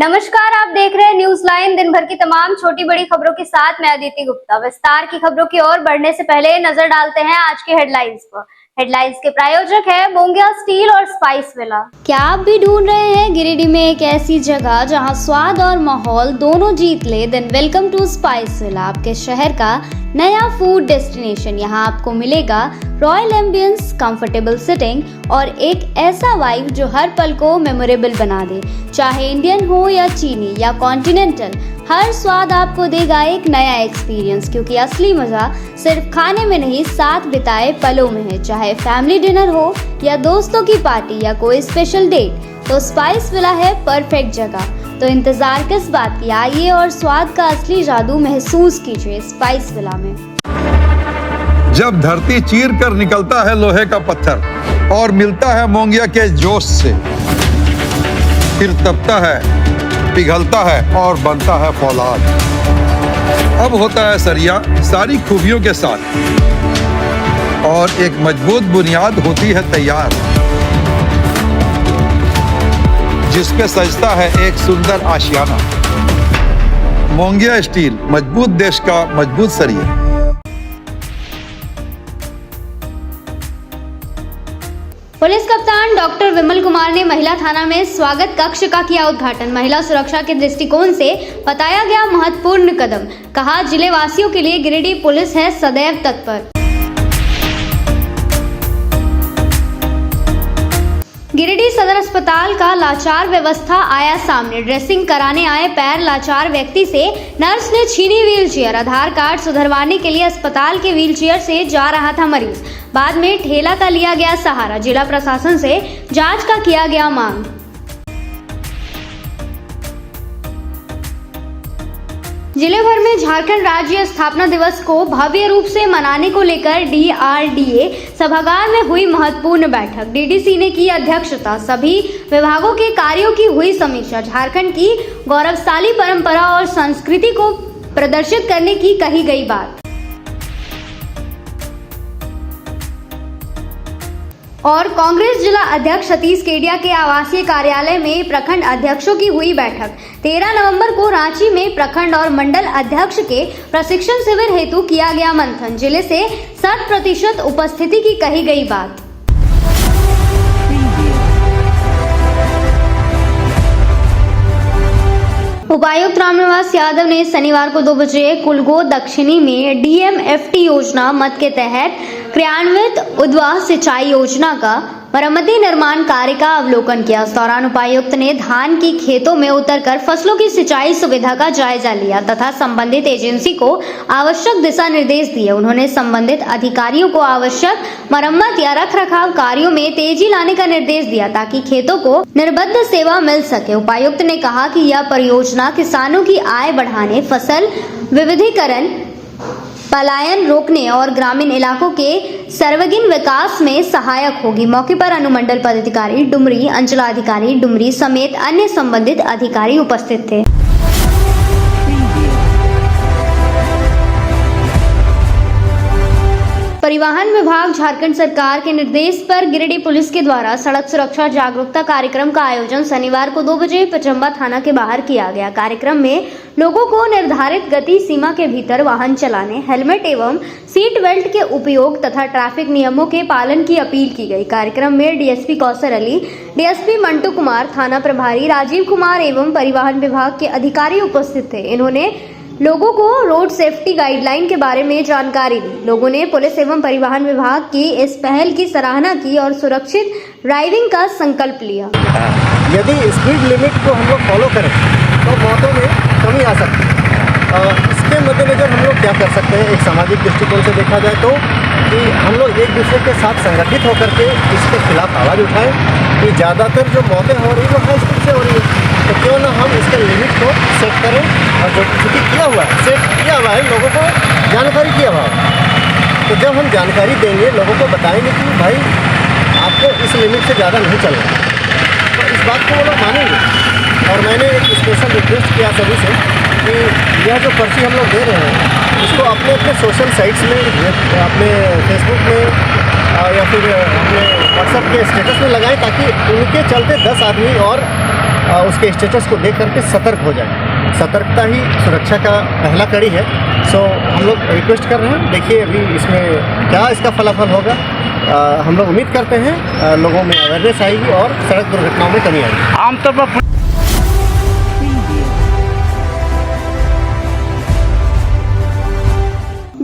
नमस्कार, आप देख रहे हैं न्यूज लाइन। दिन भर की तमाम छोटी बड़ी खबरों के साथ मैं अदिति गुप्ता। विस्तार की खबरों की ओर बढ़ने से पहले नजर डालते हैं आज के हेडलाइंस पर। हेडलाइंस के प्रायोजक है मोंगिया स्टील और स्पाइस विला। क्या आप भी ढूंढ रहे हैं गिरिडीह में एक ऐसी जगह जहां स्वाद और माहौल दोनों जीत ले? Then welcome to Spice Villa, आपके शहर का नया फूड डेस्टिनेशन। यहाँ आपको मिलेगा रॉयल एम्बियंस, कंफर्टेबल सिटिंग और एक ऐसा वाइब जो हर पल को मेमोरेबल बना दे। चाहे इंडियन हो या चीनी या कॉन्टिनेंटल, हर स्वाद आपको देगा एक नया एक्सपीरियंस, क्योंकि असली मजा सिर्फ खाने में नहीं, साथ बिताए पलों में है। चाहे फैमिली डिनर हो या दोस्तों की पार्टी या कोई स्पेशल डेट, तो स्पाइस विला है परफेक्ट जगह। तो इंतजार किस बात की, आइए और स्वाद का असली जादू महसूस कीजिए स्पाइस विला में। जब धरती चीर कर निकलता है लोहे का पत्थर और मिलता है मोंगिया के जोश से, फिर तपता है, पिघलता है और बनता है फौलाद। अब होता है सरिया सारी खूबियों के साथ और एक मजबूत बुनियाद होती है तैयार, जिस पे सजता है एक सुंदर आशियाना। मोंगिया स्टील, मजबूत देश का मजबूत सरिया। पुलिस कप्तान डॉक्टर विमल कुमार ने महिला थाना में स्वागत कक्ष का किया उद्घाटन। महिला सुरक्षा के दृष्टिकोण से बताया गया महत्वपूर्ण कदम। कहा, जिले वासियों के लिए गिरिडीह पुलिस है सदैव तत्पर। गिरिडीह सदर अस्पताल का लाचार व्यवस्था आया सामने। ड्रेसिंग कराने आए पैर लाचार व्यक्ति से नर्स ने छीनी व्हीलचेयर। आधार कार्ड सुधरवाने के लिए अस्पताल के व्हीलचेयर से जा रहा था मरीज, बाद में ठेला का लिया गया सहारा। जिला प्रशासन से जांच का किया गया मांग। जिले भर में झारखंड राज्य स्थापना दिवस को भव्य रूप से मनाने को लेकर DRDA सभागार में हुई महत्वपूर्ण बैठक। DDC ने की अध्यक्षता। सभी विभागों के कार्यों की हुई समीक्षा। झारखंड की गौरवशाली परंपरा और संस्कृति को प्रदर्शित करने की कही गई बात। और कांग्रेस जिला अध्यक्ष सतीश केडिया के आवासीय कार्यालय में प्रखंड अध्यक्षों की हुई बैठक। 13 नवंबर को रांची में प्रखंड और मंडल अध्यक्ष के प्रशिक्षण शिविर हेतु किया गया मंथन। जिले से 100% उपस्थिति की कही गई बात। उपायुक्त रामनिवास यादव ने शनिवार को 2 बजे कुलगो दक्षिणी में DMFT योजना मद के तहत क्रियान्वित उद्वाह सिंचाई योजना का मरम्मती निर्माण कार्य का अवलोकन किया। इस दौरान उपायुक्त ने धान की खेतों में उतरकर फसलों की सिंचाई सुविधा का जायजा लिया तथा संबंधित एजेंसी को आवश्यक दिशा निर्देश दिए। उन्होंने संबंधित अधिकारियों को आवश्यक मरम्मत या रखरखाव कार्यों में तेजी लाने का निर्देश दिया ताकि खेतों को निर्बाध सेवा मिल सके। उपायुक्त ने कहा कि यह परियोजना किसानों की आय बढ़ाने, फसल विविधीकरण, पलायन रोकने और ग्रामीण इलाकों के सर्वांगीण विकास में सहायक होगी। मौके पर अनुमंडल पदाधिकारी डुमरी, अंचलाधिकारी डुमरी समेत अन्य संबंधित अधिकारी उपस्थित थे। परिवहन विभाग झारखंड सरकार के निर्देश पर गिरिडीह पुलिस के द्वारा सड़क सुरक्षा जागरूकता कार्यक्रम का आयोजन शनिवार को 2 बजे पचम्बा थाना के बाहर किया गया। कार्यक्रम में लोगों को निर्धारित गति सीमा के भीतर वाहन चलाने, हेलमेट एवं सीट बेल्ट के उपयोग तथा ट्रैफिक नियमों के पालन की अपील की गई। कार्यक्रम में DSP कौसर अली, DSP मंटू कुमार, थाना प्रभारी राजीव कुमार एवं परिवहन विभाग के अधिकारी उपस्थित थे। इन्होंने लोगों को रोड सेफ्टी गाइडलाइन के बारे में जानकारी दी। लोगों ने पुलिस एवं परिवहन विभाग की इस पहल की सराहना की और सुरक्षित ड्राइविंग का संकल्प लिया। यदि स्पीड लिमिट को हम लोग फॉलो करें तो मौतों में कमी आ सकती है। इसके मद्देनजर हम लोग क्या कर सकते हैं, एक सामाजिक दृष्टिकोण से देखा जाए तो कि हम लोग एक दूसरे के साथ संगठित होकर के इसके खिलाफ आवाज़ उठाएं कि ज़्यादातर जो मौतें हो रही है वो हाई स्पीड से हो रही है, तो क्यों ना हम इसके लिमिट को सेट करें। और जो चूँकि किया हुआ है, सेट किया हुआ है, लोगों को जानकारी किया हुआ है, तो जब हम जानकारी देंगे, लोगों को बताएंगे कि भाई आपको इस लिमिट से ज़्यादा नहीं चलना, तो इस बात को वो लोग मानेंगे। और मैंने एक स्पेशल रिक्वेस्ट किया सभी से कि यह जो पर्ची हम लोग दे रहे हैं, इसको अपने अपने सोशल साइट्स में, अपने फेसबुक में या फिर अपने व्हाट्सएप के स्टेटस में लगाएं, ताकि उनके चलते 10 आदमी और उसके स्टेटस को देख करके सतर्क हो जाए। सतर्कता ही सुरक्षा का पहला कड़ी है। सो हम लोग रिक्वेस्ट कर रहे हैं, देखिए अभी इसमें क्या इसका फलाफल होगा। हम लोग उम्मीद करते हैं लोगों में अवेयरनेस आएगी और सड़क दुर्घटनाओं में कमी आएगी। आमतौर पर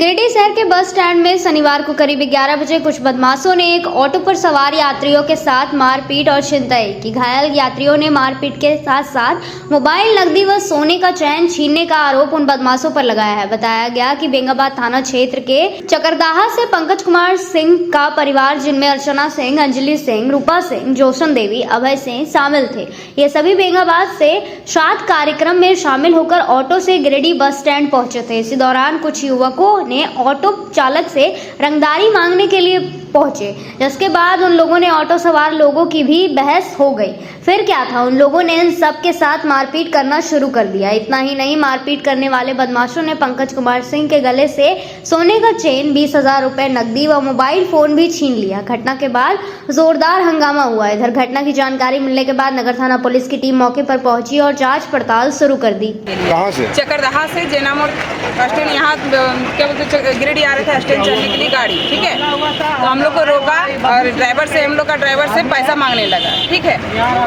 गिरिडीह शहर के बस स्टैंड में शनिवार को करीब 11 बजे कुछ बदमाशों ने एक ऑटो पर सवार यात्रियों के साथ मारपीट और छिनतई की। घायल यात्रियों ने मारपीट के साथ साथ मोबाइल, नकदी व सोने का चैन छीनने का आरोप उन बदमाशों पर लगाया है। बताया गया कि बेंगाबाद थाना क्षेत्र के चकरदाहा से पंकज कुमार सिंह का परिवार, जिनमें अर्चना सिंह, अंजलि सिंह, रूपा सिंह, जोशन देवी, अभय सिंह शामिल थे। ये सभी बेंगाबाद से श्राद्ध कार्यक्रम में शामिल होकर ऑटो से गिरिडीह बस स्टैंड पहुंचे थे। इसी दौरान कुछ युवकों ने ऑटो चालक से रंगदारी मांगने के लिए पहुंचे, जिसके बाद उन लोगों ने ऑटो सवार लोगों की भी बहस हो गई। फिर क्या था, उन लोगों ने इन सब के साथ मारपीट करना शुरू कर दिया। इतना ही नहीं, मारपीट करने वाले बदमाशों ने पंकज कुमार सिंह के गले से सोने का चेन, 20,000 रुपए नकदी व मोबाइल फोन भी छीन लिया। घटना के बाद जोरदार हंगामा हुआ। इधर घटना की जानकारी मिलने के बाद नगर थाना पुलिस की टीम मौके पर पहुंची और जांच पड़ताल शुरू कर दी। कहाँ से? चकरदहा से जेना मोड़ स्टैंड, यहाँ क्या बोलते गिरिडीह आ रहे थे स्टैंड चलने के लिए गाड़ी, ठीक है। तो हम लोग को रोका और हम लोग का ड्राइवर से पैसा मांगने लगा, ठीक है।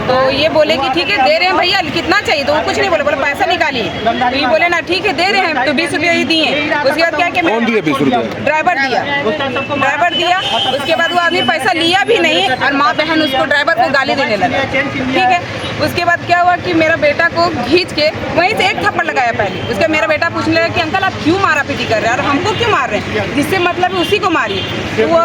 तो ये बोले कि ठीक है दे रहे हैं भैया, कितना चाहिए? तो वो कुछ नहीं बोले पैसा निकालिए। तो ये बोले ना ठीक है दे रहे हैं, तो 20 रुपया ही दिए। उसके बाद क्या किया, कौन दिए 20 रुपया? ड्राइवर दिया। उसके बाद वो आदमी पैसा लिया भी नहीं और माँ बहन उसको ड्राइवर को गाली देने लगा, ठीक है। उसके बाद क्या हुआ कि मेरा बेटा को खींच के वहीं से एक थप्पड़ लगाया पहले। उसके मेरा बेटा पूछने लगा कि अंकल आप क्यों मारा पीटी कर रहे हैं और हमको क्यों मार रहे हैं, जिससे मतलब उसी को मारिए। तो वो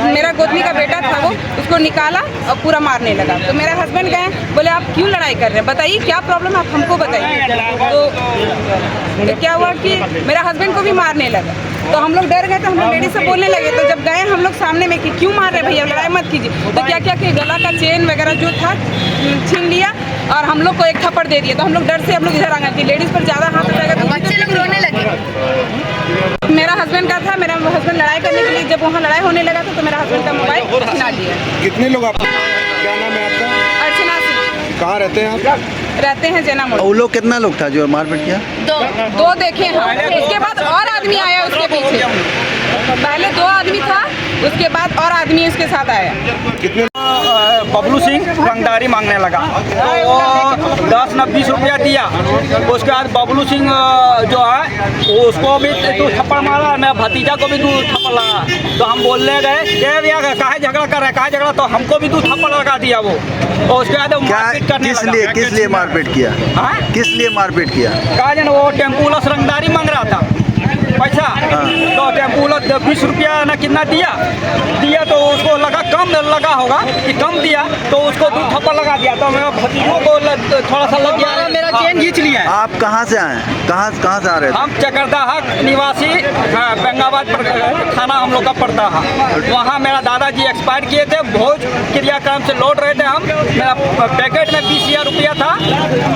मेरा गोदनी का बेटा था, वो उसको निकाला और पूरा मारने लगा। तो मेरा हस्बैंड गए, बोले आप क्यों लड़ाई कर रहे हैं, बताइए क्या प्रॉब्लम है, आप हमको बताइए। तो क्या हुआ कि मेरा हस्बैंड को भी मारने लगा। तो हम लोग डर गए, तो हम लोग लेडीज से बोलने लगे। तो जब गए हम लोग सामने में कि क्यों मार रहे भैया, लड़ाई मत कीजिए। तो क्या कि गला का चेन वगैरह जो था छीन लिया और हम लोग को एक थप्पड़ दे दिया। तो हम लोग डर से हम लोग इधर आ गए कि लेडीज पर ज्यादा हाथ उठाएगा तो बच्चे लोग रोने लगे। मेरा हस्बैंड का था, मेरा हस्बैंड लड़ाई करने के लिए जब वहाँ लड़ाई होने लगा तो मेरा हस्बैंड का मोबाइल छीना लिया। कितने लोग आप? क्या नाम है आपका? अर्चना सिंह। कहाँ रहते हैं आप? रहते हैं जेना मोड़। वो लोग कितना लोग था जो मारपीट किया? दो देखे हम। उसके बाद और आदमी आया उसके पीछे। पहले 2 आदमी था, उसके बाद और आदमी उसके साथ आया। कितने? बबलू सिंह रंगदारी मांगने लगा तो वो 10 न 20 रुपया दिया। उसके बाद बबलू सिंह जो है उसको भी 2 थप्पड़ मारा, मेरा भतीजा को भी 2 थप्पड़ लगा। तो हम बोलने गए कि भैया काहे झगड़ा कर रहे हैं, काहे झगड़ा, तो हमको भी 2 थप्पड़ लगा दिया वो। और उसके बाद मारपीट करने लगा। किस लिए मारपीट किया? हाँ? किस लिए मारपीट किया? कहा जाए वो टेम्पू वाला से रंगदारी मांग रहा था पैसा। तो टेम्पू वाला 20 रुपया ना कितना दिया तो उसको लगा कम लगा होगा कि कम दिया, तो उसको 2 थप्पड़ लगा दिया। तो मेरा भतीजों को थोड़ा सा लग गया, मेरा चेन खींच लिया। आप कहाँ से आए? कहाँ से आ रहे थे? हम चकरदाहा निवासी, बेंगाबाद थाना हम लोग का पड़ता है। वहाँ मेरा दादाजी एक्सपायर किए थे, भोज क्रियाक्रम से लौट रहे थे हम। मेरा पैकेट में 20,000 रुपया था,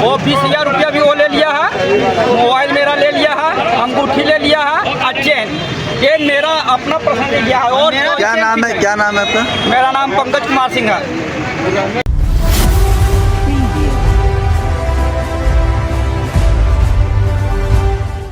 वो 20,000 रुपया भी वो ले लिया है। मोबाइल मेरा ले लिया है, अंगूठी ले लिया है और चेन, ये मेरा अपना पसंद लिया है। और क्या नाम है आपका? मेरा नाम पंकज कुमार सिंह है।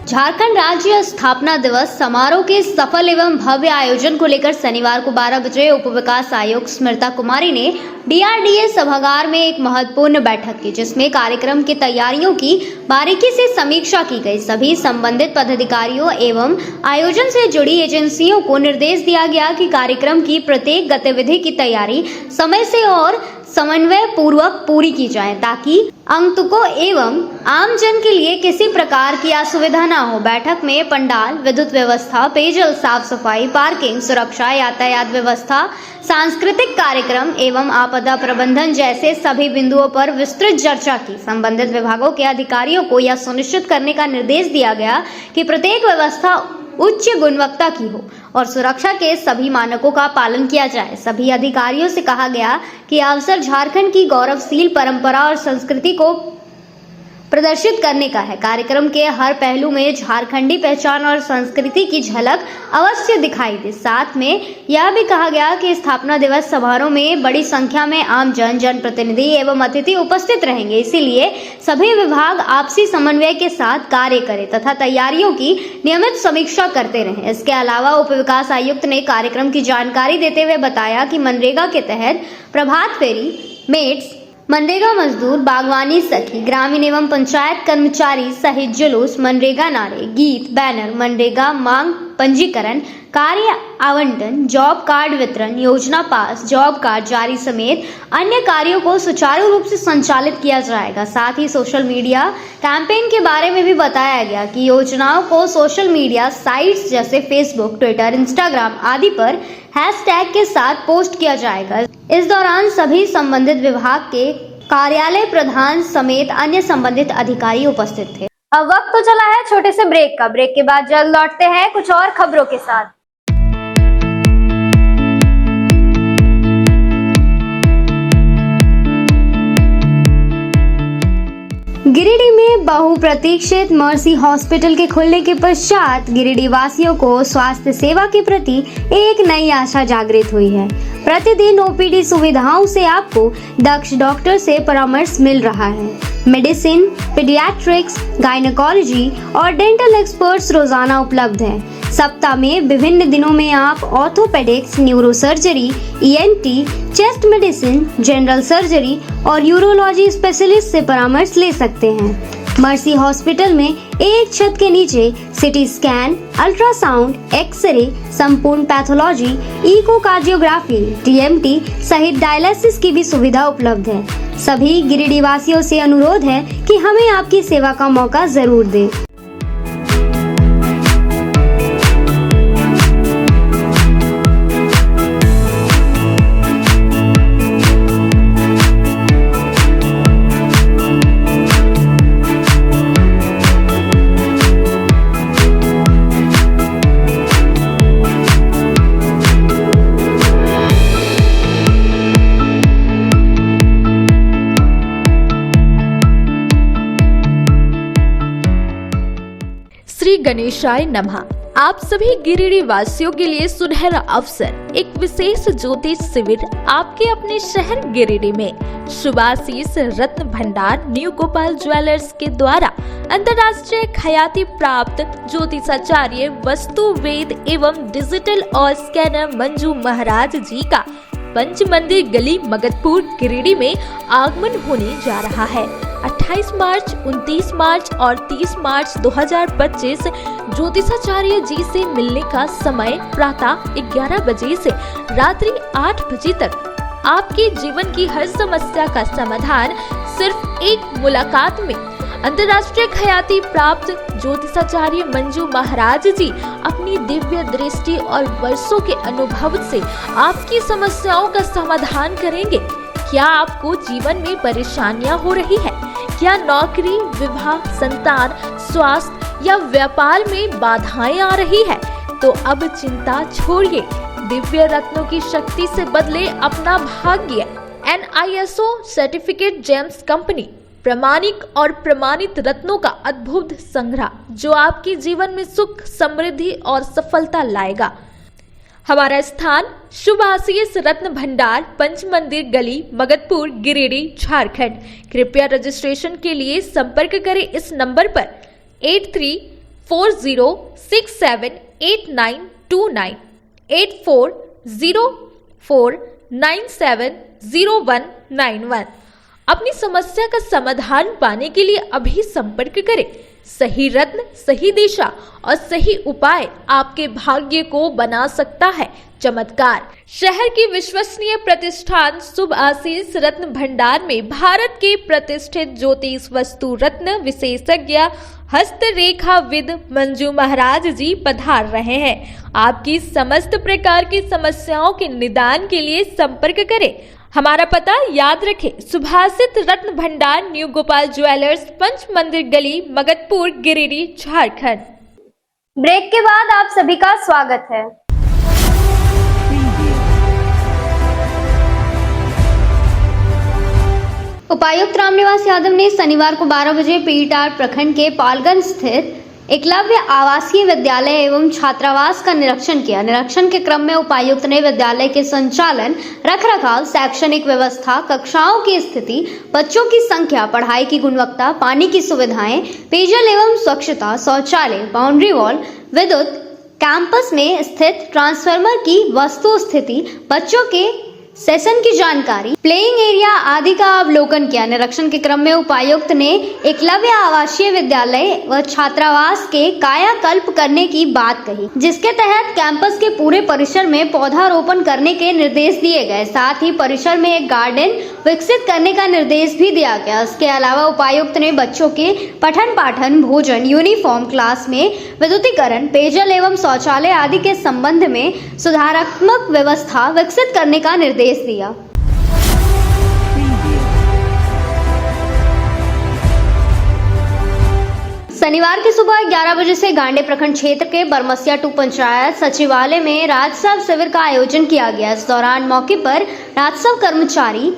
झारखंड राज्य स्थापना दिवस समारोह के सफल एवं भव्य आयोजन को लेकर शनिवार को 12 बजे उप विकास आयुक्त स्मिता कुमारी ने DRDA सभागार में एक महत्वपूर्ण बैठक की, जिसमें कार्यक्रम की तैयारियों की बारीकी से समीक्षा की गई। सभी संबंधित पदाधिकारियों एवं आयोजन से जुड़ी एजेंसियों को निर्देश दिया गया कि कार्यक्रम की प्रत्येक गतिविधि की तैयारी समय से और समन्वय पूर्वक पूरी की जाए, ताकि आगंतुकों एवं आम जन के लिए किसी प्रकार की असुविधा न हो। बैठक में पंडाल, विद्युत व्यवस्था, पेयजल, साफ सफाई, पार्किंग, सुरक्षा, यातायात व्यवस्था, सांस्कृतिक कार्यक्रम एवं आपदा प्रबंधन जैसे सभी बिंदुओं पर विस्तृत चर्चा की। संबंधित विभागों के अधिकारियों को यह सुनिश्चित करने का निर्देश दिया गया कि प्रत्येक व्यवस्था उच्च गुणवत्ता की हो और सुरक्षा के सभी मानकों का पालन किया जाए। सभी अधिकारियों से कहा गया कि अवसर झारखंड की गौरवशील परंपरा और संस्कृति को प्रदर्शित करने का है। कार्यक्रम के हर पहलू में झारखंडी पहचान और संस्कृति की झलक अवश्य दिखाई दे। साथ में यह भी कहा गया कि स्थापना दिवस समारोह में बड़ी संख्या में आम जनप्रतिनिधि एवं अतिथि उपस्थित रहेंगे, इसीलिए सभी विभाग आपसी समन्वय के साथ कार्य करें तथा तैयारियों की नियमित समीक्षा करते रहें। इसके अलावा उप विकास आयुक्त ने कार्यक्रम की जानकारी देते हुए बताया कि मनरेगा के तहत प्रभात फेरी, मेट्स, मनरेगा मजदूर, बागवानी सखी, ग्रामीण एवं पंचायत कर्मचारी सहित जुलूस, मनरेगा नारे, गीत, बैनर, मनरेगा मांग पंजीकरण, कार्य आवंटन, जॉब कार्ड वितरण, योजना पास, जॉब कार्ड जारी समेत अन्य कार्यों को सुचारू रूप से संचालित किया जाएगा। साथ ही सोशल मीडिया कैंपेन के बारे में भी बताया गया कि योजनाओं को सोशल मीडिया साइट्स जैसे फेसबुक, ट्विटर, इंस्टाग्राम आदि पर हैशटैग के साथ पोस्ट किया जाएगा। इस दौरान सभी संबंधित विभाग के कार्यालय प्रधान समेत अन्य संबंधित अधिकारी उपस्थित थे। अब वक्त तो चला है छोटे से ब्रेक का। ब्रेक के बाद जल्द लौटते हैं कुछ और खबरों के साथ। गिरिडीह में बहुप्रतीक्षित मर्सी हॉस्पिटल के खुलने के पश्चात गिरिडीह वासियों को स्वास्थ्य सेवा के प्रति एक नई आशा जागृत हुई है। प्रतिदिन ओपीडी सुविधाओं से आपको दक्ष डॉक्टर से परामर्श मिल रहा है। मेडिसिन, पीडियाट्रिक्स, गायनेकोलॉजी और डेंटल एक्सपर्ट्स रोजाना उपलब्ध हैं। सप्ताह में विभिन्न दिनों में आप orthopaedics, neurosurgery, ENT, chest medicine, general surgery और यूरोलॉजी स्पेशलिस्ट से परामर्श ले सकते हैं। मर्सी हॉस्पिटल में एक छत के नीचे सिटी स्कैन, अल्ट्रासाउंड, एक्सरे, संपूर्ण पैथोलॉजी, इकोकार्डियोग्राफी, टीएमटी सहित डायलिसिस की भी सुविधा उपलब्ध है। सभी गिरिडीह वासियों से अनुरोध है कि हमें आपकी सेवा का मौका जरूर दें। श्री गणेशाय नमः। आप सभी गिरिडीह वासियों के लिए सुनहरा अवसर, एक विशेष ज्योतिष शिविर आपके अपने शहर गिरिडीह में शुभाशीष रत्न भंडार न्यू गोपाल ज्वेलर्स के द्वारा अंतर्राष्ट्रीय ख्याति प्राप्त ज्योतिषाचार्य, वस्तु वेद एवं डिजिटल और स्कैनर मंजू महाराज जी का पंच मंदिर गली मगधपुर गिरिडीह में आगमन होने जा रहा है। 28 मार्च, 29 मार्च और 30 मार्च 2025 ज्योतिषाचार्य जी से मिलने का समय प्रातः 11 बजे से रात्रि 8 बजे तक। आपके जीवन की हर समस्या का समाधान सिर्फ एक मुलाकात में। अंतर्राष्ट्रीय ख्याति प्राप्त ज्योतिषाचार्य मंजू महाराज जी अपनी दिव्य दृष्टि और वर्षों के अनुभव से आपकी समस्याओं का समाधान करेंगे। क्या आपको जीवन में परेशानियां हो रही है? क्या नौकरी, विवाह, संतान, स्वास्थ्य या व्यापार में बाधाएं आ रही है? तो अब चिंता छोड़िए, दिव्य रत्नों की शक्ति से बदले अपना भाग्य। NISO सर्टिफिकेट जेम्स कंपनी, प्रामाणिक और प्रमाणित रत्नों का अद्भुत संग्रह जो आपके जीवन में सुख, समृद्धि और सफलता लाएगा। हमारा स्थान शुभाशीष रत्न भंडार, पंच मंदिर गली, मगधपुर, गिरिडीह, झारखंड। कृपया रजिस्ट्रेशन के लिए संपर्क करें इस नंबर पर 8340678929 8404970191। अपनी समस्या का समाधान पाने के लिए अभी संपर्क करें। सही रत्न, सही दिशा और सही उपाय आपके भाग्य को बना सकता है चमत्कार। शहर की विश्वसनीय प्रतिष्ठान शुभाशीष रत्न भंडार में भारत के प्रतिष्ठित ज्योतिष वस्तु रत्न विशेषज्ञ हस्तरेखाविद मंजू महाराज जी पधार रहे हैं। आपकी समस्त प्रकार की समस्याओं के निदान के लिए संपर्क करें। हमारा पता याद रखें, शुभाशीष रत्न भंडार, न्यू गोपाल ज्वेलर्स, पंच मंदिर गली, मगधपुर, गिरिडीह, झारखंड। ब्रेक के बाद आप सभी का स्वागत है। उपायुक्त रामनिवास यादव ने शनिवार को 12 बजे पीटार प्रखंड के पालगंज स्थित एकलव्य आवासीय विद्यालय एवं छात्रावास का निरीक्षण किया। निरीक्षण के क्रम में उपायुक्त ने विद्यालय के संचालन, रखरखाव, शैक्षणिक व्यवस्था, कक्षाओं की स्थिति, बच्चों की संख्या, पढ़ाई की गुणवत्ता, पानी की सुविधाएं, पेयजल एवं स्वच्छता, शौचालय, बाउंड्री वॉल, विद्युत, कैंपस में स्थित ट्रांसफार्मर की वस्तु स्थिति, बच्चों के सेशन की जानकारी, प्लेइंग एरिया आदि का अवलोकन किया। निरीक्षण के क्रम में उपायुक्त ने एकलव्य आवासीय विद्यालय व छात्रावास के कायाकल्प करने की बात कही, जिसके तहत कैंपस के पूरे परिसर में पौधारोपण करने के निर्देश दिए गए। साथ ही परिसर में एक गार्डन विकसित करने का निर्देश भी दिया गया। इसके अलावा उपायुक्त ने बच्चों के पठन पाठन, भोजन, यूनिफॉर्म, क्लास में विद्युतीकरण, पेयजल एवं शौचालय आदि के संबंध में सुधारात्मक व्यवस्था विकसित करने का निर्देश दिया। शनिवार की सुबह 11 बजे से गांडे प्रखंड क्षेत्र के बरमसिया 2 पंचायत सचिवालय में राजस्व शिविर का आयोजन किया गया। इस दौरान मौके पर राजस्व कर्मचारी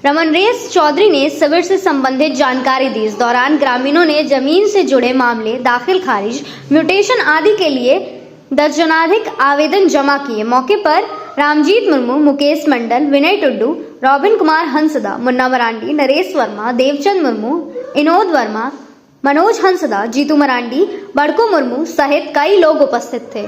रमनरेश चौधरी ने शिविर से संबंधित जानकारी दी। इस दौरान ग्रामीणों ने जमीन से जुड़े मामले, दाखिल खारिज, म्यूटेशन आदि के लिए दर्जनाधिक आवेदन जमा किए। मौके पर रामजीत मुर्मू, मुकेश मंडल, विनय टुड्डू, रॉबिन कुमार हंसदा, मुन्ना मरांडी, नरेश वर्मा, देवचंद मुर्मू, इनोद वर्मा, मनोज हंसदा, जीतू मरांडी, बड़कू मुर्मू सहित कई लोग उपस्थित थे।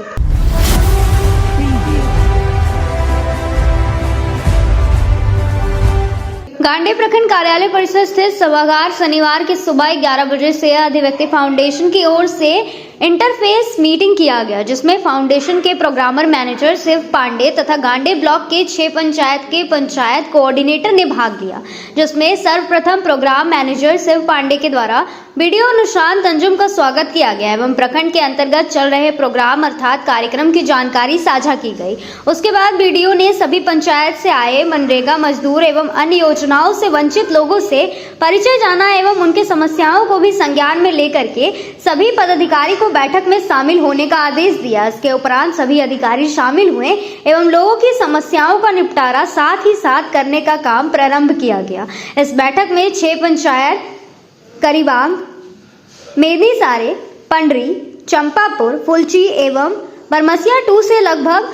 गांडे प्रखंड कार्यालय परिसर स्थित सभागार शनिवार की सुबह 11 बजे से अधिव्यक्ति फाउंडेशन की ओर से इंटरफेस मीटिंग किया गया, जिसमें फाउंडेशन के प्रोग्रामर मैनेजर शिव पांडे तथा गांडे ब्लॉक के 6 पंचायत के पंचायत कोऑर्डिनेटर ने भाग लिया, जिसमें सर्वप्रथम प्रोग्राम मैनेजर शिव पांडे के द्वारा वीडियो निशांत अंजुम का स्वागत किया गया एवं प्रखंड के अंतर्गत चल रहे प्रोग्राम अर्थात कार्यक्रम की जानकारी साझा की गई। उसके बाद वीडियो ने सभी पंचायत से आए मनरेगा मजदूर एवं अन्य योजनाओं से वंचित लोगों से परिचय जाना एवं उनके समस्याओं को भी संज्ञान में लेकर के सभी पदाधिकारी को बैठक में शामिल होने का आदेश दिया। इसके उपरांत सभी अधिकारी शामिल हुए एवं लोगों की समस्याओं का निपटारा साथ ही साथ करने का काम प्रारंभ किया गया। इस बैठक में 6 पंचायत करीबांग, मेदनीसारे, पंडरी, चंपापुर, फुलची एवं बरमसिया 2 से लगभग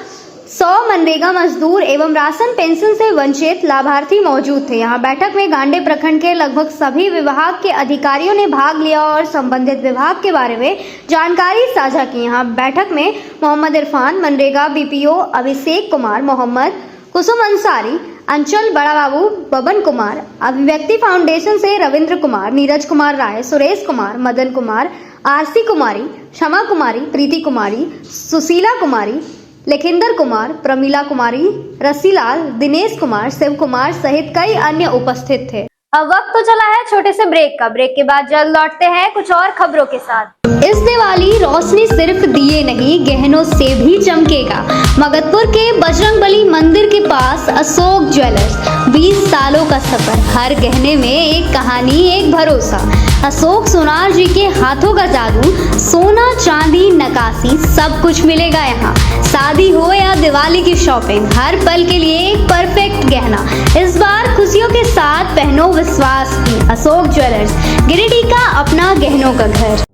100 मनरेगा मजदूर एवं राशन पेंशन से वंचित लाभार्थी मौजूद थे। यहाँ बैठक में गांडे प्रखंड के लगभग सभी विभाग के अधिकारियों ने भाग लिया और संबंधित विभाग के बारे में जानकारी साझा की। यहाँ बैठक में मोहम्मद इरफान, मनरेगा बीपीओ अभिषेक कुमार, मोहम्मद कुसुम अंसारी, अंचल बड़ा बाबू, बबन कुमार, अभिव्यक्ति फाउंडेशन से रविंद्र कुमार, नीरज कुमार राय, सुरेश कुमार, मदन कुमार, आरसी कुमारी, क्षमा कुमारी, प्रीति कुमारी, सुशीला कुमारी, लेखिंदर कुमार, प्रमीला कुमारी, रसीलाल, दिनेश कुमार, शिव कुमार सहित कई अन्य उपस्थित थे। अब वक्त तो चला है छोटे से ब्रेक का। ब्रेक के बाद जल्द लौटते हैं कुछ और खबरों के साथ। इस दिवाली रोशनी सिर्फ दिए नहीं, गहनों से भी चमकेगा। मगधपुर के बजरंगबली मंदिर के पास अशोक ज्वेलर्स, 20 सालों का सफर, हर गहने में एक कहानी, एक भरोसा। अशोक सोनार जी के हाथों का जादू, सोना, चांदी, नकाशी, सब कुछ मिलेगा यहाँ। शादी हो या दिवाली की शॉपिंग, हर पल के लिए एक परफेक्ट गहना। इस बार खुशियों के साथ पहनो विश्वास की अशोक ज्वेलर्स, गिरिडीह का अपना गहनों का घर।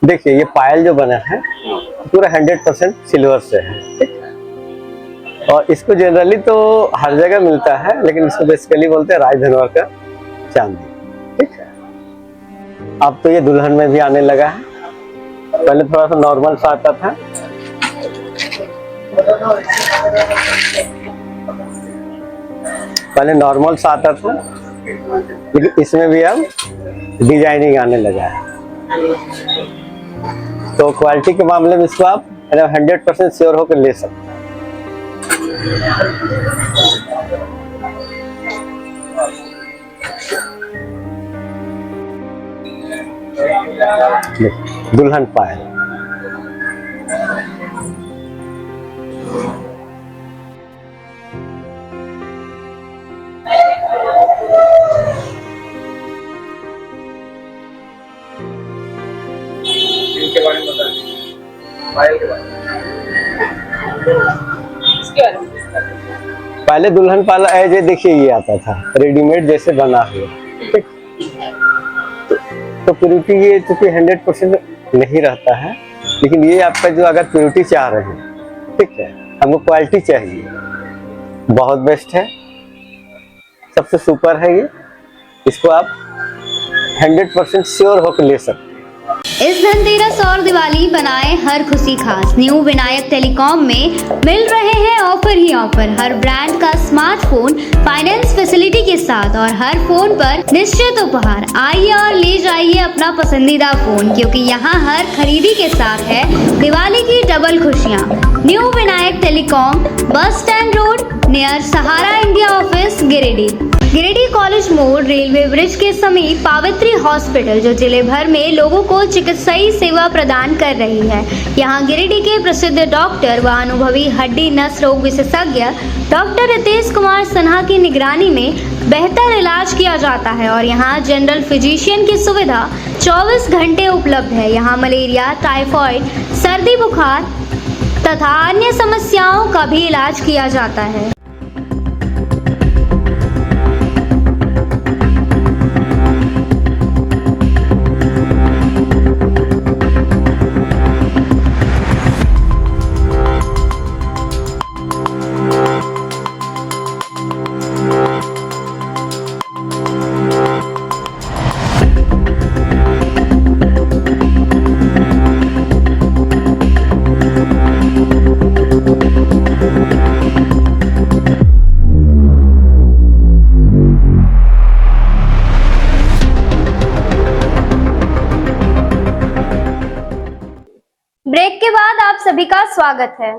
देखिए ये पायल जो बना है पूरा 100% सिल्वर से है, ठीक। और इसको जनरली तो हर जगह मिलता है, लेकिन इसको बेसिकली बोलते हैं राजधनवर का चांदी, ठीक है। अब तो ये दुल्हन में भी आने लगा है। पहले थोड़ा सा नॉर्मल सा आता था, लेकिन इसमें भी अब डिजाइनिंग आने लगा है। तो क्वालिटी के मामले में इसको आप 100% श्योर होकर ले सकते हैं। देखिए, दुल्हन पायल। इनके बारे में बताइए, पायल के बारे में। पहले दुल्हन पायल एज ए देखिए ये आता था रेडीमेड जैसे बना हुआ, ठीक। तो प्योरिटी ये चूंकि 100% नहीं रहता है, लेकिन ये आपका जो अगर प्योरिटी चाह रहे हैं, ठीक है, हमको क्वालिटी चाहिए, बहुत बेस्ट है, सबसे सुपर है ये। इसको आप 100% श्योर होकर ले सकते हैं। इस धनतेरस और दिवाली बनाए हर खुशी खास। न्यू विनायक टेलीकॉम में मिल रहे हैं ऑफर ही ऑफर। हर ब्रांड का स्मार्टफोन फाइनेंस फैसिलिटी के साथ और हर फोन पर निश्चित उपहार। आइए और ले जाइए अपना पसंदीदा फोन, क्योंकि यहाँ हर खरीदी के साथ है दिवाली की डबल खुशियाँ। New Vinayak telecom, bus stand road, near Sahara India office, Giridih. Giridih college मोड़, रेलवे ब्रिज के समीप पावित्री हॉस्पिटल, जो जिले भर में लोगों को चिकित्सीय सेवा प्रदान कर रही है। यहाँ गिरिडीह के प्रसिद्ध डॉक्टर व अनुभवी हड्डी नस रोग विशेषज्ञ डॉक्टर रितेश कुमार सिन्हा की निगरानी में बेहतर इलाज किया जाता है और यहाँ जनरल फिजिशियन की सुविधा 24 घंटे उपलब्ध है। यहाँ मलेरिया, टाइफाइड, सर्दी बुखार तथा अन्य समस्याओं का भी इलाज किया जाता है। ब्रेक के बाद आप सभी का स्वागत है।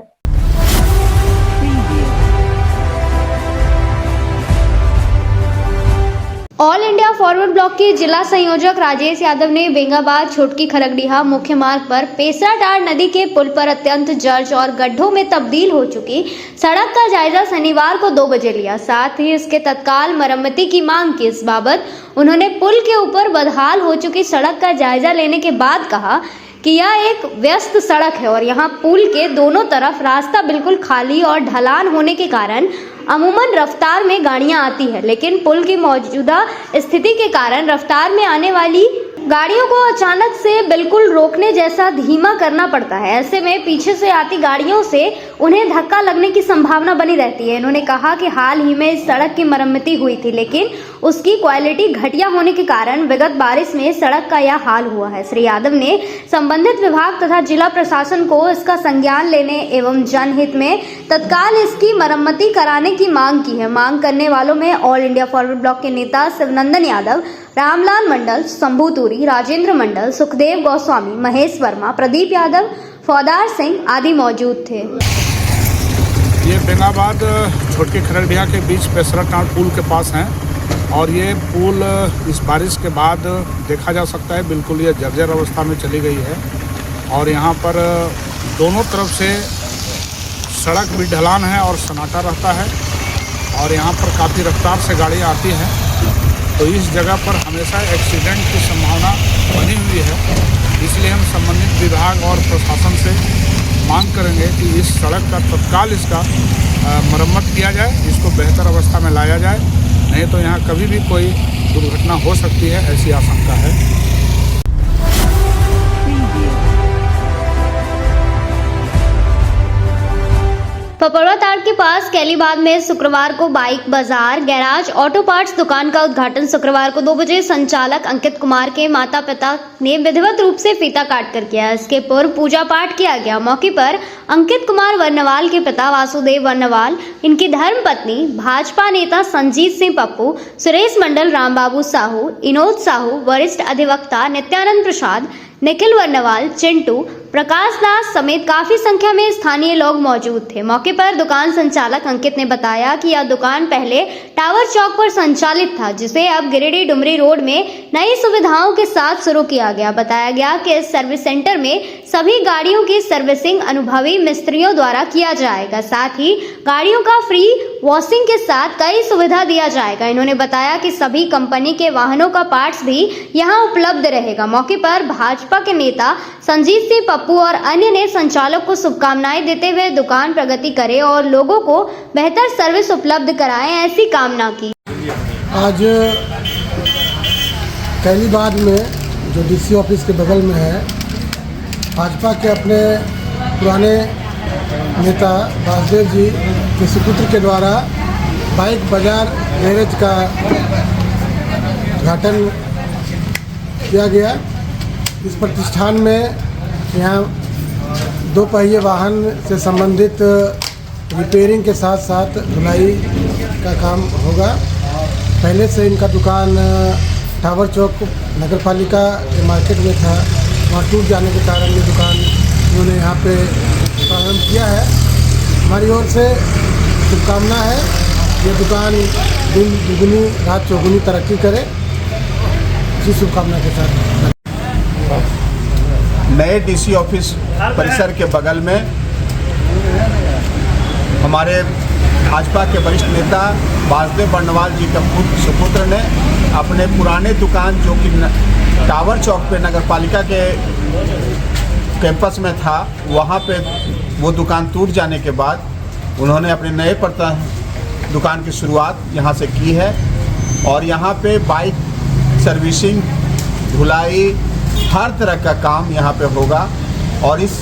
ऑल इंडिया फॉरवर्ड ब्लॉक के जिला संयोजक राजेश यादव ने बेंगाबाद छोटकी खरगडीहा मुख्य मार्ग पर पेसराटाड़ नदी के पुल पर अत्यंत जर्ज और गड्ढों में तब्दील हो चुकी सड़क का जायजा शनिवार को 2 बजे लिया। साथ ही इसके तत्काल मरम्मती की मांग की। इस बाबत उन्होंने पुल के ऊपर बदहाल हो चुकी सड़क का जायजा लेने के बाद कहा कि यह एक व्यस्त सड़क है और यहाँ पुल के दोनों तरफ रास्ता बिल्कुल खाली और ढलान होने के कारण अमूमन रफ्तार में गाड़ियां आती है, लेकिन पुल की मौजूदा स्थिति के कारण रफ्तार में आने वाली गाड़ियों को अचानक से बिल्कुल रोकने जैसा धीमा करना पड़ता है। ऐसे में पीछे से आती गाड़ियों से उन्हें धक्का लगने की संभावना बनी रहती है। इन्होंने कहा कि हाल ही में इस सड़क की मरम्मती हुई थी, लेकिन उसकी क्वालिटी घटिया होने के कारण विगत बारिश में सड़क का यह हाल हुआ है। श्री यादव ने संबंधित विभाग तथा जिला प्रशासन को इसका संज्ञान लेने एवं जनहित में तत्काल इसकी मरम्मती कराने की मांग की है। मांग करने वालों में ऑल इंडिया फॉरवर्ड ब्लॉक के नेता शिवनंदन यादव, रामलाल मंडल, शंभू तूरी, राजेंद्र मंडल, सुखदेव गोस्वामी, महेश वर्मा, प्रदीप यादव, फौदार सिंह आदि मौजूद थे। ये बेंगाबाद छोटकी खरगडीहा के बीच पेसराटाड़ पुल के पास हैं और ये पुल इस बारिश के बाद देखा जा सकता है बिल्कुल ये जर्जर अवस्था में चली गई है और यहाँ पर दोनों तरफ से सड़क भी ढलान है और सन्नाटा रहता है और यहाँ पर काफ़ी रफ्तार से गाड़ियाँ आती हैं, तो इस जगह पर हमेशा एक्सीडेंट की संभावना बनी हुई है। इसलिए हम संबंधित विभाग और प्रशासन से मांग करेंगे कि इस सड़क का तत्काल इसका मरम्मत किया जाए, इसको बेहतर अवस्था में लाया जाए, नहीं तो यहाँ कभी भी कोई दुर्घटना हो सकती है, ऐसी आशंका है। पपड़वा ताड़ के पास कैलीबाग में शुक्रवार को बाइक बाजार, गैराज, ऑटो पार्ट्स दुकान का उद्घाटन शुक्रवार को 2 बजे संचालक अंकित कुमार के माता पिता ने विधिवत रूप से फीता काट कर किया। इसके पूर्व पूजा पाठ किया गया। मौके पर अंकित कुमार वर्नवाल के पिता वासुदेव वर्नवाल, इनकी धर्म पत्नी, भाजपा नेता संजीत सिंह पप्पू, सुरेश मंडल, रामबाबू साहू, इनोद साहू, वरिष्ठ अधिवक्ता नित्यानंद प्रसाद, निखिल वर्नवाल, चिंटू, प्रकाश दास समेत काफी संख्या में स्थानीय लोग मौजूद थे। मौके पर दुकान संचालक अंकित ने बताया कि यह दुकान पहले टावर चौक पर संचालित था, जिसे अब गिरिडीह डुमरी रोड में नई सुविधाओं के साथ शुरू किया गया। बताया गया कि इस सर्विस सेंटर में सभी गाड़ियों की सर्विसिंग अनुभवी मिस्त्रियों द्वारा किया जाएगा। साथ ही गाड़ियों का फ्री वॉशिंग के साथ कई सुविधा दिया जाएगा। इन्होंने बताया कि सभी कंपनी के वाहनों का पार्ट्स भी यहां उपलब्ध रहेगा। मौके पर भाजपा के नेता संजीत सिंह पप्पू और अन्य ने संचालक को शुभकामनाएं देते हुए दुकान प्रगति करे और लोगों को बेहतर सर्विस उपलब्ध कराएं, ऐसी कामना की। आज कैलीबाग में जो डीसी ऑफिस के बगल में है, भाजपा के अपने पुराने नेता वासुदेव जी के सुपुत्र के द्वारा बाइक बाजार गैरेज का उद्घाटन किया गया। इस प्रतिष्ठान में यहाँ 2 पहिए वाहन से संबंधित रिपेयरिंग के साथ साथ धुलाई का काम होगा। पहले से इनका दुकान टावर चौक नगर पालिका के मार्केट में था, वहाँ टूट जाने के कारण ये दुकान उन्होंने यहाँ पे प्रारंभ किया है। हमारी ओर से शुभकामना है, ये दुकान दिन दुगुनी रात चौगुनी तरक्की करे, इसी शुभकामना के साथ। नए डीसी ऑफिस परिसर के बगल में हमारे भाजपा के वरिष्ठ नेता वासुदेव बर्णवाल जी का सुपुत्र ने अपने पुराने दुकान जो कि टावर चौक पे नगर पालिका के कैंपस में था, वहाँ पे वो दुकान टूट जाने के बाद उन्होंने अपने नए दुकान की शुरुआत यहाँ से की है। और यहाँ पे बाइक सर्विसिंग, धुलाई, हर तरह का काम यहाँ पे होगा। और इस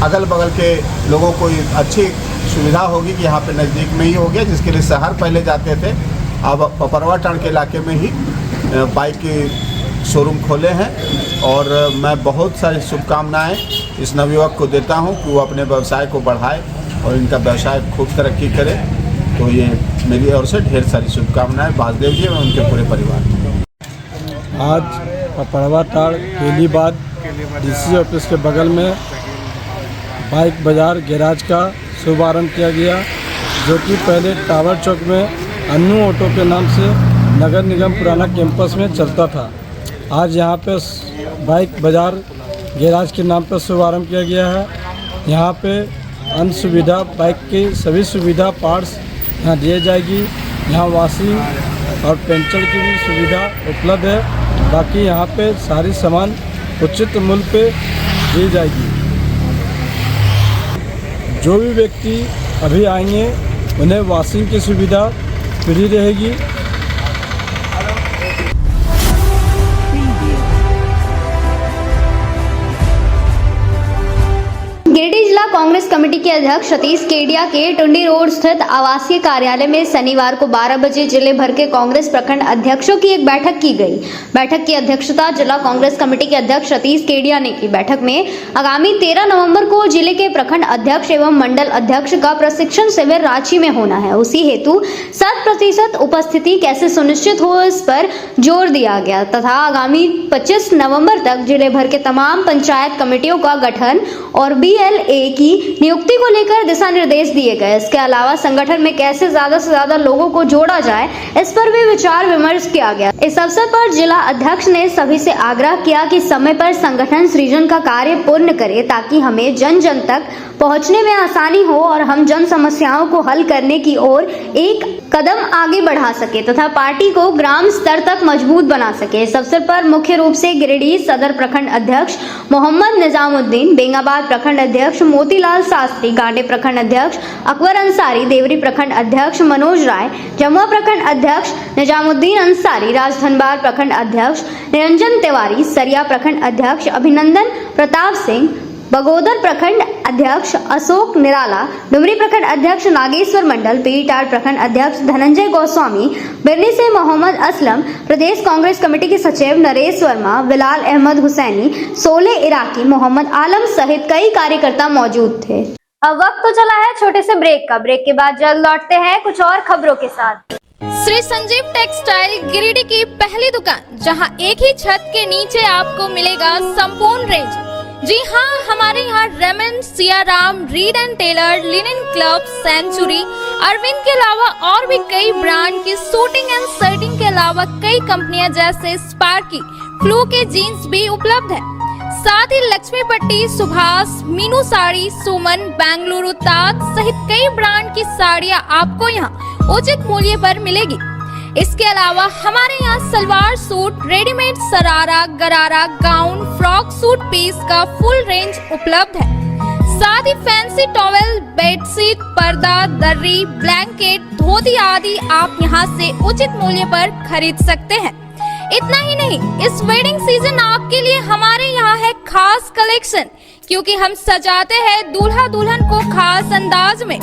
अगल बगल के लोगों को अच्छी सुविधा होगी कि यहाँ पे नज़दीक में ही हो गया, जिसके लिए शहर पहले जाते थे, अब पपरवा टाण के इलाके में ही बाइक के शोरूम खोले हैं। और मैं बहुत सारी शुभकामनाएं इस नवयुवक को देता हूं कि वो अपने व्यवसाय को बढ़ाए और इनका व्यवसाय खूब तरक्की करे। तो ये मेरी ओर से ढेर सारी शुभकामनाएं वासुदेव जी और उनके पूरे परिवार को। आज पपरवा टाण कैलीबाग डीसी ऑफिस के बगल में बाइक बाजार गैराज का शुभारंभ किया गया, जो कि पहले टावर चौक में अन्नू ऑटो के नाम से नगर निगम पुराना कैंपस में चलता था। आज यहाँ पे बाइक बाजार गैराज के नाम पर शुभारंभ किया गया है। यहाँ पे अन्य सुविधा, बाइक की सभी सुविधा पार्ट्स यहाँ दिए जाएगी। यहाँ वॉशिंग और पंचर की भी सुविधा उपलब्ध है। बाकी यहाँ पे सारी सामान उचित मूल्य पे दी जाएगी। जो भी व्यक्ति अभी आएंगे उन्हें वॉशिंग की सुविधा फ्री रहेगी। गिरिडीह जिला कांग्रेस कमेटी के अध्यक्ष सतीश केडिया के टुंडी रोड स्थित आवासीय कार्यालय में शनिवार को 12 बजे जिले भर के कांग्रेस प्रखंड अध्यक्षों की एक बैठक की गई। बैठक की अध्यक्षता जिला कांग्रेस कमेटी के अध्यक्ष सतीश केडिया ने की। बैठक में आगामी 13 नवंबर को जिले के प्रखंड अध्यक्ष एवं मंडल अध्यक्ष का प्रशिक्षण शिविर रांची में होना है। उसी हेतु 100% उपस्थिति कैसे सुनिश्चित हो, इस पर जोर दिया गया तथा आगामी 25 नवंबर तक जिले भर के तमाम पंचायत कमेटियों का गठन और BLA की नियुक्ति को लेकर दिशा निर्देश दिए गए। इसके अलावा संगठन में कैसे ज्यादा से ज्यादा लोगों को जोड़ा जाए, इस पर भी विचार विमर्श किया गया। इस अवसर पर जिला अध्यक्ष ने सभी से आग्रह किया कि समय पर संगठन सृजन का कार्य पूर्ण करे, ताकि हमें जन जन तक पहुंचने में आसानी हो और हम जन समस्याओं को हल करने की ओर एक कदम आगे बढ़ा सके तथा पार्टी को ग्राम स्तर तक मजबूत बना सके। इस अवसर पर मुख्य रूप से गिरिडीह सदर प्रखंड अध्यक्ष मोहम्मद निजामुद्दीन, बेंगाबाद प्रखंड अध्यक्ष मोतीलाल शास्त्री, गांडे प्रखंड अध्यक्ष अकबर अंसारी, देवरी प्रखंड अध्यक्ष मनोज राय, जमुआ प्रखंड अध्यक्ष निजामुद्दीन अंसारी, राजधनबाद प्रखंड अध्यक्ष निरंजन तिवारी, सरिया प्रखंड अध्यक्ष अभिनंदन प्रताप सिंह, बगोदर प्रखंड अध्यक्ष अशोक निराला, डुमरी प्रखंड अध्यक्ष नागेश्वर मंडल, पीटार प्रखंड अध्यक्ष धनंजय गोस्वामी, बिरनी से मोहम्मद असलम, प्रदेश कांग्रेस कमेटी के सचिव नरेश वर्मा, बिलाल अहमद हुसैनी, सोले इराकी, मोहम्मद आलम सहित कई कार्यकर्ता मौजूद थे। अब वक्त तो चला है छोटे से ब्रेक का। ब्रेक के बाद जल्द लौटते हैं कुछ और खबरों के साथ। श्री संजीव टेक्सटाइल गिरिडीह की पहली दुकान, जहां एक ही छत के नीचे आपको मिलेगा संपूर्ण रेंज, जी हाँ, हमारे यहाँ Raymond, Siyaram, Reid and Taylor, Linen Club, Century, Arvind के अलावा और भी कई ब्रांड की सूटिंग एंड शर्टिंग के अलावा कई कंपनियां जैसे स्पार्की, फ्लू के जीन्स भी उपलब्ध है। साथ ही लक्ष्मी पट्टी, सुभाष, मीनू साड़ी, सुमन, बेंगलुरु ताज सहित कई ब्रांड की साड़ियां आपको यहाँ उचित मूल्य पर मिलेगी। इसके अलावा हमारे यहाँ सलवार सूट, रेडीमेड सरारा, गरारा, गाउन, फ्रॉक सूट पीस का फुल रेंज उपलब्ध है। साथ ही फैंसी टॉवेल, बेडशीट, पर्दा, दर्री, ब्लैंकेट, धोती आदि आप यहाँ से उचित मूल्य पर खरीद सकते हैं। इतना ही नहीं, इस वेडिंग सीजन आपके लिए हमारे यहाँ है खास कलेक्शन, क्योंकि हम सजाते हैं दूल्हा दुल्हन को खास अंदाज में।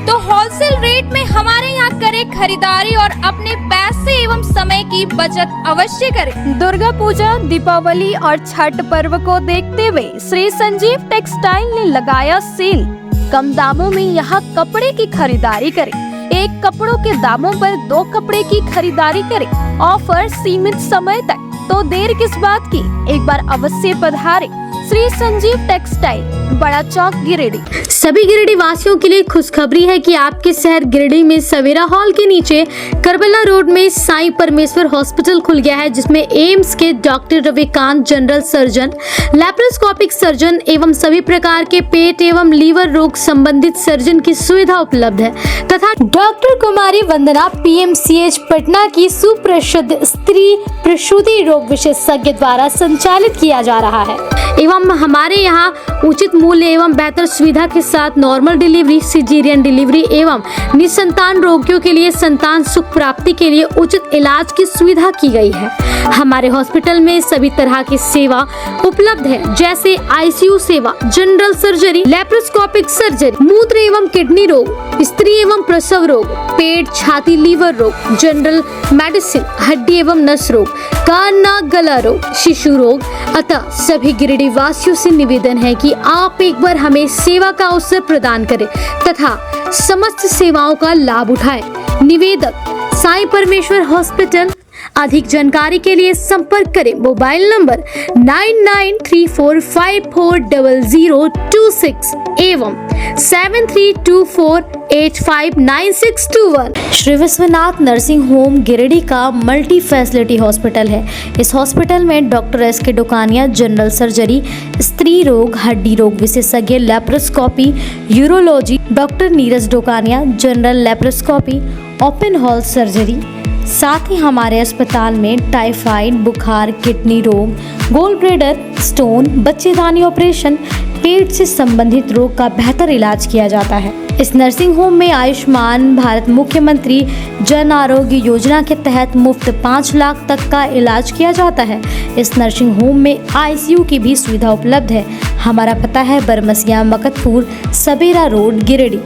तो होलसेल रेट में हमारे यहाँ करें खरीदारी और अपने पैसे एवं समय की बचत अवश्य करें। दुर्गा पूजा, दीपावली और छठ पर्व को देखते हुए श्री संजीव टेक्सटाइल ने लगाया सेल। कम दामों में यहाँ कपड़े की खरीदारी करें। एक कपड़ों के दामों पर 2 कपड़े की खरीदारी करें। ऑफर सीमित समय तक, तो देर किस बात की, एक बार अवश्य पधारें। श्री संजीव टेक्सटाइल, बड़ा चौक, गिरिडीह। सभी गिरिडीह वासियों के लिए खुशखबरी है कि आपके शहर गिरिडीह में सवेरा हॉल के नीचे करबला रोड में साईं परमेश्वर हॉस्पिटल खुल गया है, जिसमें एम्स के doctor Ravikant, general surgeon, laparoscopic surgeon एवं सभी प्रकार के पेट एवं लीवर रोग संबंधित सर्जन की सुविधा उपलब्ध है तथा डॉक्टर कुमारी वंदना PMCH पटना की सुप्रसिद्ध स्त्री प्रसूति रोग विशेषज्ञ द्वारा संचालित किया जा रहा है। एवं हमारे यहाँ उचित मूल्य एवं बेहतर सुविधा के साथ नॉर्मल डिलीवरी, सिजेरियन डिलीवरी एवं निसंतान रोगियों के लिए संतान सुख प्राप्ति के लिए उचित इलाज की सुविधा की गई है। हमारे हॉस्पिटल में सभी तरह की सेवा उपलब्ध है, जैसे ICU सेवा, जनरल सर्जरी, लैप्रोस्कोपिक सर्जरी, मूत्र एवं किडनी रोग, स्त्री एवं प्रसव रोग, पेट, छाती, लीवर रोग, जनरल मेडिसिन, हड्डी एवं नस रोग, कान, नाक, गला रोग, शिशु रोग। अतः सभी गिरिडीह वासियों से निवेदन है कि आप एक बार हमें सेवा का अवसर प्रदान करें तथा समस्त सेवाओं का लाभ उठाएं। निवेदक साईं परमेश्वर हॉस्पिटल। अधिक जानकारी के लिए संपर्क करें मोबाइल नंबर 9934540026 एवं 7324859621। श्री विश्वनाथ नर्सिंग होम गिरिडीह का मल्टी फैसिलिटी हॉस्पिटल है। इस हॉस्पिटल में doctor SK Dokania, general surgery, स्त्री रोग, हड्डी रोग विशेषज्ञ, laparoscopy, urology, doctor Neeraj Dokania, general laparoscopy, open hall surgery. साथ ही हमारे अस्पताल में टाइफाइड, बुखार, किडनी रोग, गोल ब्लैडर, स्टोन, बच्चेदानी ऑपरेशन, पेट से संबंधित रोग का बेहतर इलाज किया जाता है। इस नर्सिंग होम में आयुष्मान भारत मुख्यमंत्री जन आरोग्य योजना के तहत मुफ्त 5 लाख तक का इलाज किया जाता है। इस नर्सिंग होम में ICU की भी सुविधा उपलब्ध है। हमारा पता है बरमसिया, मकतपुर, सबेरा रोड, गिरिडीह।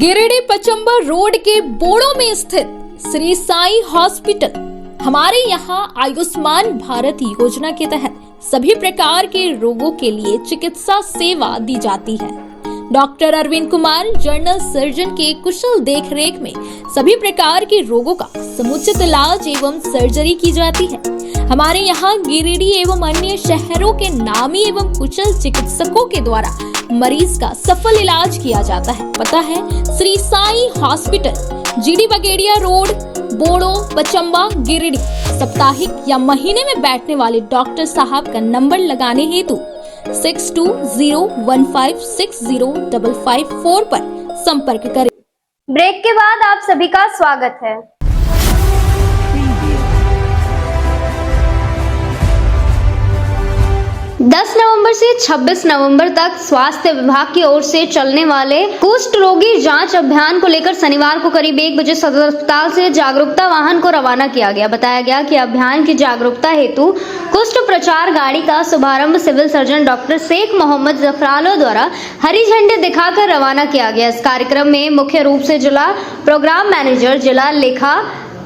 गिरिडीह पचंबा रोड के बोड़ो में स्थित श्री साईं हॉस्पिटल। हमारे यहाँ आयुष्मान भारत योजना के तहत सभी प्रकार के रोगों के लिए चिकित्सा सेवा दी जाती है। Doctor Arvind Kumar, general surgeon के कुशल देखरेख में सभी प्रकार के रोगों का समुचित इलाज एवं सर्जरी की जाती है। हमारे यहाँ गिरिडीह एवं अन्य शहरों के नामी एवं कुशल चिकित्सकों के द्वारा मरीज का सफल इलाज किया जाता है। पता है Shri Sai hospital, GD Bagedia road, Bodo, Pachamba, Giridih. साप्ताहिक या महीने में बैठने वाले डॉक्टर साहब का नंबर लगाने हेतु 6201560554 पर संपर्क करें। ब्रेक के बाद आप सभी का स्वागत है। 10 नवंबर से 26 नवंबर तक स्वास्थ्य विभाग की ओर से चलने वाले कुष्ठ रोगी जांच अभियान को लेकर शनिवार को करीब 1 बजे सदर अस्पताल से जागरूकता वाहन को रवाना किया गया। बताया गया कि अभियान की जागरूकता हेतु कुष्ठ प्रचार गाड़ी का शुभारंभ civil surgeon doctor Sheikh Mohammad Zafarullah द्वारा हरी झंडी दिखाकर रवाना किया गया। इस कार्यक्रम में मुख्य रूप से जिला प्रोग्राम मैनेजर, जिला लेखा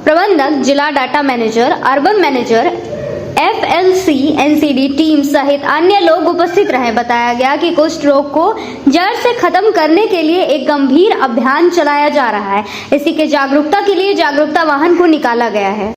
प्रबंधक, जिला data manager, urban manager, FLC NCD team सहित अन्य लोग उपस्थित रहे। बताया गया कि कुष्ठ रोग को जड़ से खत्म करने के लिए एक गंभीर अभियान चलाया जा रहा है। इसी के जागरूकता के लिए जागरूकता वाहन को निकाला गया है।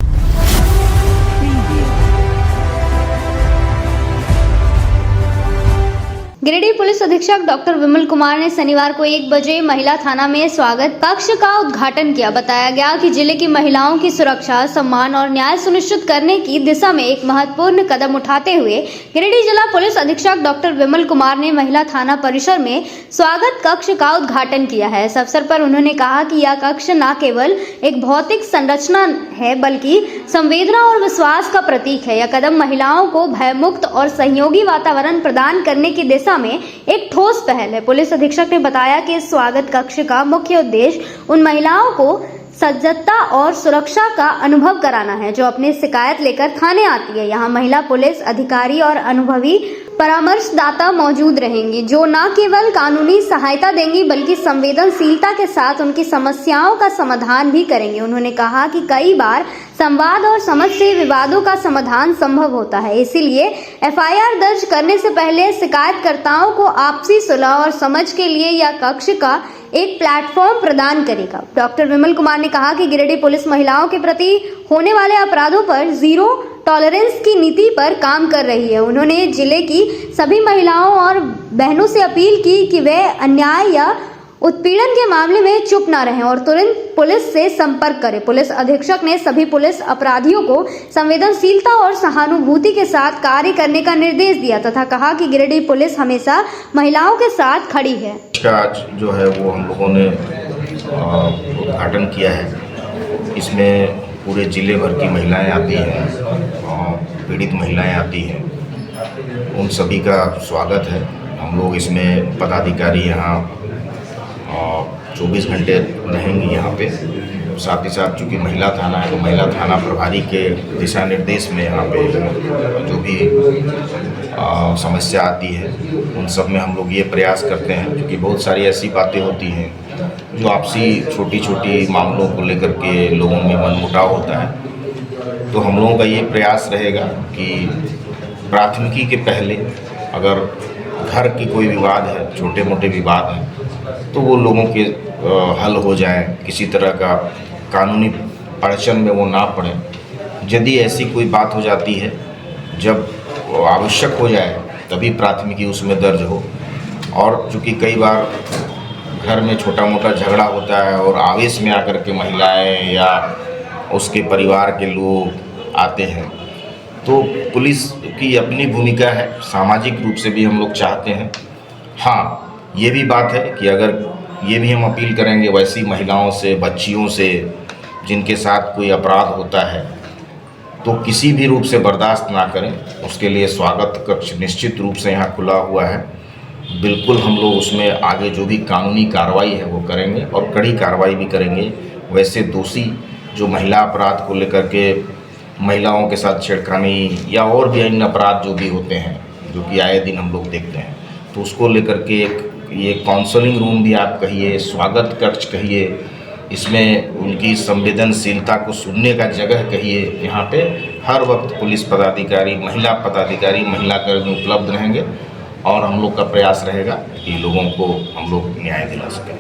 गिरिडीह पुलिस अधीक्षक डॉक्टर विमल कुमार ने शनिवार को 1 बजे महिला थाना में स्वागत कक्ष का उद्घाटन किया। बताया गया कि जिले की महिलाओं की सुरक्षा, सम्मान और न्याय सुनिश्चित करने की दिशा में एक महत्वपूर्ण कदम उठाते हुए गिरिडीह जिला पुलिस अधीक्षक डॉक्टर विमल कुमार ने महिला थाना परिसर में स्वागत कक्ष का उद्घाटन किया है। इस अवसर पर उन्होंने कहा कि यह कक्ष न केवल एक भौतिक संरचना है बल्कि संवेदना और विश्वास का प्रतीक है। यह कदम महिलाओं को भयमुक्त और सहयोगी वातावरण प्रदान करने की दिशा में एक ठोस पहल है। पुलिस अधीक्षक ने बताया कि इस स्वागत कक्ष का मुख्य उद्देश्य उन महिलाओं को सजगता और सुरक्षा का अनुभव कराना है जो अपनी शिकायत लेकर थाने आती है। यहाँ महिला पुलिस अधिकारी और अनुभवी परामर्शदाता मौजूद रहेंगे जो न केवल कानूनी सहायता देंगी बल्कि संवेदनशीलता के साथ उनकी समस्याओं का समाधान भी करेंगे। उन्होंने कहा कि कई बार संवाद और समझ से विवादों का समाधान संभव होता है, इसीलिए FIR दर्ज करने से पहले शिकायतकर्ताओं को आपसी सुलह और समझ के लिए यह कक्ष का एक प्लेटफॉर्म प्रदान करेगा। डॉक्टर विमल कुमार ने कहा कि गिरिडीह पुलिस महिलाओं के प्रति होने वाले अपराधों पर जीरो टॉलरेंस की नीति पर काम कर रही है। उन्होंने जिले की सभी महिलाओं और बहनों से अपील की कि वे अन्याय या उत्पीड़न के मामले में चुप न रहें और तुरंत पुलिस से संपर्क करें। पुलिस अधीक्षक ने सभी पुलिस अपराधियों को संवेदनशीलता और सहानुभूति के साथ कार्य करने का निर्देश दिया तथा कहा कि गिरिडीह पुलिस हमेशा महिलाओं के साथ खड़ी है। आज जो है वो हम लोगों ने उद्घाटन किया है। इसमें पूरे जिले भर की महिलाएं आती हैं, पीड़ित महिलाएं आती हैं, उन सभी का स्वागत है। हम लोग इसमें पदाधिकारी यहाँ 24 घंटे रहेंगे यहाँ पे। साथ ही साथ चूँकि महिला थाना है तो महिला थाना प्रभारी के दिशा निर्देश में यहाँ पे जो भी समस्या आती है उन सब में हम लोग ये प्रयास करते हैं, क्योंकि बहुत सारी ऐसी बातें होती हैं जो आपसी छोटी छोटी मामलों को लेकर के लोगों में मनमुटाव होता है। तो हम लोगों का ये प्रयास रहेगा कि प्राथमिकी के पहले अगर घर की कोई विवाद है, छोटे मोटे विवाद हैं, तो वो लोगों के हल हो जाएं, किसी तरह का कानूनी अड़चन में वो ना पड़े। यदि ऐसी कोई बात हो जाती है जब आवश्यक हो जाए तभी प्राथमिकी उसमें दर्ज हो। और चूँकि कई बार घर में छोटा मोटा झगड़ा होता है और आवेश में आकर के महिलाएं या उसके परिवार के लोग आते हैं, तो पुलिस की अपनी भूमिका है, सामाजिक रूप से भी हम लोग चाहते हैं। हाँ, ये भी बात है कि अगर ये भी हम अपील करेंगे वैसी महिलाओं से, बच्चियों से जिनके साथ कोई अपराध होता है तो किसी भी रूप से बर्दाश्त ना करें। उसके लिए स्वागत कक्ष निश्चित रूप से यहाँ खुला हुआ है। बिल्कुल हम लोग उसमें आगे जो भी कानूनी कार्रवाई है वो करेंगे और कड़ी कार्रवाई भी करेंगे। वैसे दोषी जो महिला अपराध को लेकर के महिलाओं के साथ छेड़खानी या और भी अन्य अपराध जो भी होते हैं जो कि आए दिन हम लोग देखते हैं, तो उसको लेकर के एक ये काउंसलिंग रूम भी आप कहिए, स्वागत कक्ष कहिए, इसमें उनकी संवेदनशीलता को सुनने का जगह कहिए। यहाँ पे हर वक्त पुलिस पदाधिकारी, महिला कर्मी उपलब्ध रहेंगे और हम लोग का प्रयास रहेगा कि लोगों को हम लोग न्याय दिला सकें।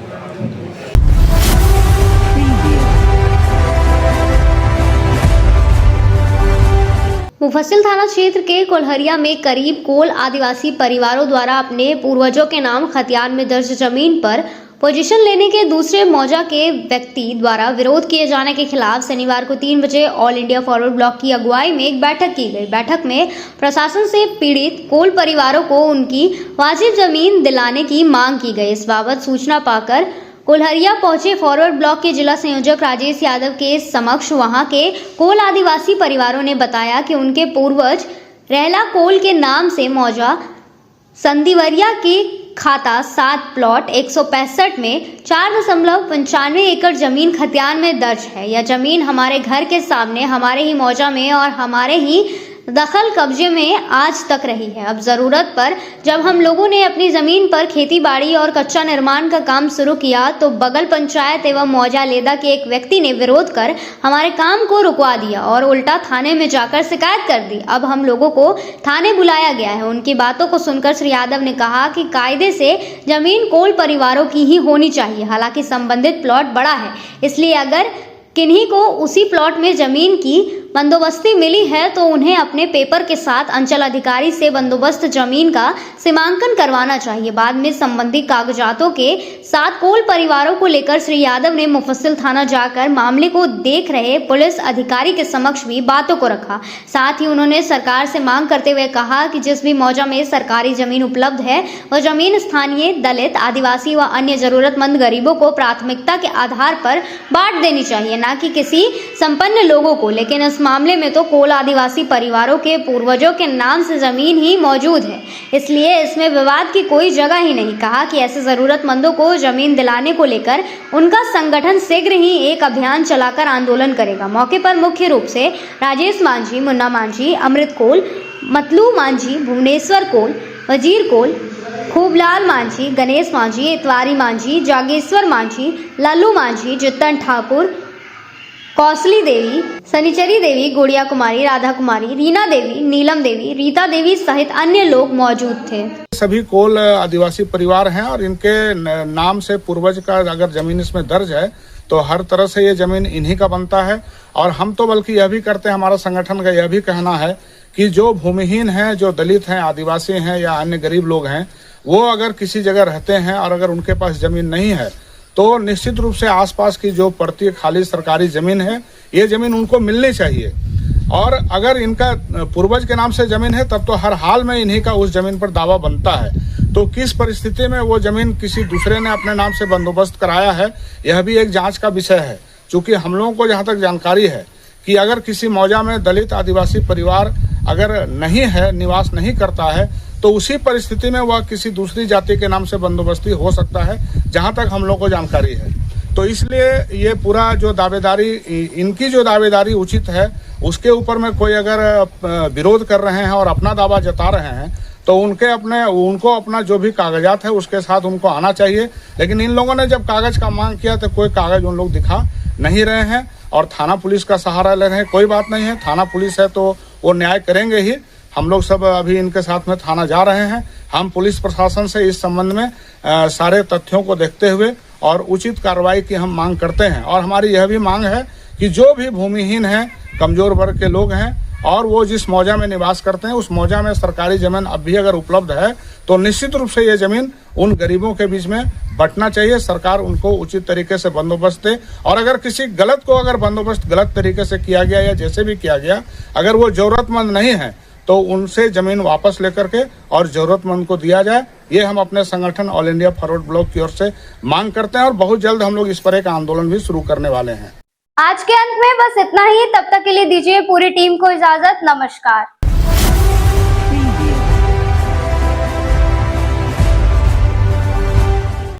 मुफस्सिल थाना क्षेत्र के कोल्हरिया में करीब कोल आदिवासी परिवारों द्वारा अपने पूर्वजों के नाम खतियान में दर्ज जमीन पर पोजीशन लेने के दूसरे मौजा के व्यक्ति द्वारा विरोध किए जाने के खिलाफ शनिवार को 3 बजे ऑल इंडिया फॉरवर्ड ब्लॉक की अगुवाई में एक बैठक की गई। बैठक में प्रशासन से पीड़ित कोल परिवारों को उनकी वाजिब जमीन दिलाने की मांग की गई। इस बाबत सूचना पाकर कोल्हरिया पहुंचे फॉरवर्ड ब्लॉक के जिला संयोजक राजेश यादव के समक्ष वहां के कोल आदिवासी परिवारों ने बताया कि उनके पूर्वज रहला कोल के नाम से मौजा संदीवरिया के खाता 7 प्लॉट 165 में 4.95 एकड़ जमीन खतियान में दर्ज है। यह जमीन हमारे घर के सामने, हमारे ही मौजा में और हमारे ही दखल कब्जे में आज तक रही है। अब ज़रूरत पर जब हम लोगों ने अपनी ज़मीन पर खेती बाड़ी और कच्चा निर्माण का काम शुरू किया तो बगल पंचायत एवं मौजा लेदा के एक व्यक्ति ने विरोध कर हमारे काम को रुकवा दिया और उल्टा थाने में जाकर शिकायत कर दी। अब हम लोगों को थाने बुलाया गया है। उनकी बातों को सुनकर श्री यादव ने कहा कि कायदे से जमीन कोल परिवारों की ही होनी चाहिए। हालांकि संबंधित प्लॉट बड़ा है, इसलिए अगर किन्हीं को उसी प्लॉट में जमीन की बंदोबस्ती मिली है तो उन्हें अपने पेपर के साथ अंचल अधिकारी से बंदोबस्त जमीन का सीमांकन करवाना चाहिए। बाद में संबंधित कागजातों के साथ कोल परिवारों को लेकर श्री यादव ने मुफस्सिल थाना जाकर मामले को देख रहे पुलिस अधिकारी के समक्ष भी बातों को रखा। साथ ही उन्होंने सरकार से मांग करते हुए कहा कि जिस भी मौजा में सरकारी जमीन उपलब्ध है वह जमीन स्थानीय दलित, आदिवासी व अन्य जरूरतमंद गरीबों को प्राथमिकता के आधार पर बांट देनी चाहिए, न कि किसी संपन्न लोगों को। लेकिन इस मामले में तो कोल आदिवासी परिवारों के पूर्वजों के नाम से जमीन ही मौजूद है, इसलिए इसमें विवाद की कोई जगह ही नहीं। कहा कि ऐसे जरूरतमंदों को जमीन दिलाने को लेकर उनका संगठन शीघ्र ही एक अभियान चलाकर आंदोलन करेगा। मौके पर मुख्य रूप से राजेश मांझी, मुन्ना मांझी, अमृत कोल, मतलू मांझी, भुवनेश्वर कोल, वजीर कोल, खूबलाल मांझी, गणेश मांझी, इतवारी मांझी, जागेश्वर मांझी, लालू मांझी, जितन ठाकुर, कौशली देवी, सनिचरी देवी, गुड़िया कुमारी, राधा कुमारी, रीना देवी, नीलम देवी, रीता देवी सहित अन्य लोग मौजूद थे। सभी कोल आदिवासी परिवार हैं और इनके नाम से पूर्वज का अगर जमीन इसमें दर्ज है तो हर तरह से ये जमीन इन्हीं का बनता है। और हम तो बल्कि यह भी करते हैं, हमारा संगठन का यह भी कहना है कि जो भूमिहीन हैं, जो दलित हैं, आदिवासी हैं या अन्य गरीब लोग हैं, वो अगर किसी जगह रहते हैं और अगर उनके पास जमीन नहीं है तो निश्चित रूप से आसपास की जो पड़ती खाली सरकारी जमीन है, ये जमीन उनको मिलनी चाहिए। और अगर इनका पूर्वज के नाम से जमीन है तब तो हर हाल में इन्हीं का उस जमीन पर दावा बनता है। तो किस परिस्थिति में वो जमीन किसी दूसरे ने अपने नाम से बंदोबस्त कराया है, यह भी एक जांच का विषय है। चूंकि हम लोगों को जहाँ तक जानकारी है कि अगर किसी मौजा में दलित आदिवासी परिवार अगर नहीं है, निवास नहीं करता है, तो उसी परिस्थिति में वह किसी दूसरी जाति के नाम से बंदोबस्ती हो सकता है, जहां तक हम लोग को जानकारी है। तो इसलिए ये पूरा जो दावेदारी, इनकी जो दावेदारी उचित है, उसके ऊपर में कोई अगर विरोध कर रहे हैं और अपना दावा जता रहे हैं तो उनको अपना जो भी कागजात है उसके साथ उनको आना चाहिए। लेकिन इन लोगों ने जब कागज का मांग किया तो कोई कागज उन लोग दिखा नहीं रहे हैं और थाना पुलिस का सहारा ले रहे हैं। कोई बात नहीं है, थाना पुलिस है तो वो न्याय करेंगे ही। हम लोग सब अभी इनके साथ में थाना जा रहे हैं। हम पुलिस प्रशासन से इस संबंध में सारे तथ्यों को देखते हुए और उचित कार्रवाई की हम मांग करते हैं। और हमारी यह भी मांग है कि जो भी भूमिहीन हैं, कमजोर वर्ग के लोग हैं और वो जिस मौजा में निवास करते हैं उस मौजा में सरकारी जमीन अब भी अगर उपलब्ध है तो निश्चित रूप से ये जमीन उन गरीबों के बीच में बंटना चाहिए। सरकार उनको उचित तरीके से बंदोबस्त दे और अगर किसी गलत को अगर बंदोबस्त गलत तरीके से किया गया या जैसे भी किया गया, अगर वो जरूरतमंद नहीं है तो उनसे जमीन वापस लेकर के और जरूरतमंद को दिया जाए। ये हम अपने संगठन ऑल इंडिया फॉरवर्ड ब्लॉक की ओर से मांग करते हैं और बहुत जल्द हम लोग इस पर एक आंदोलन भी शुरू करने वाले हैं। आज के अंत में बस इतना ही। तब तक के लिए दीजिए पूरी टीम को इजाजत। नमस्कार।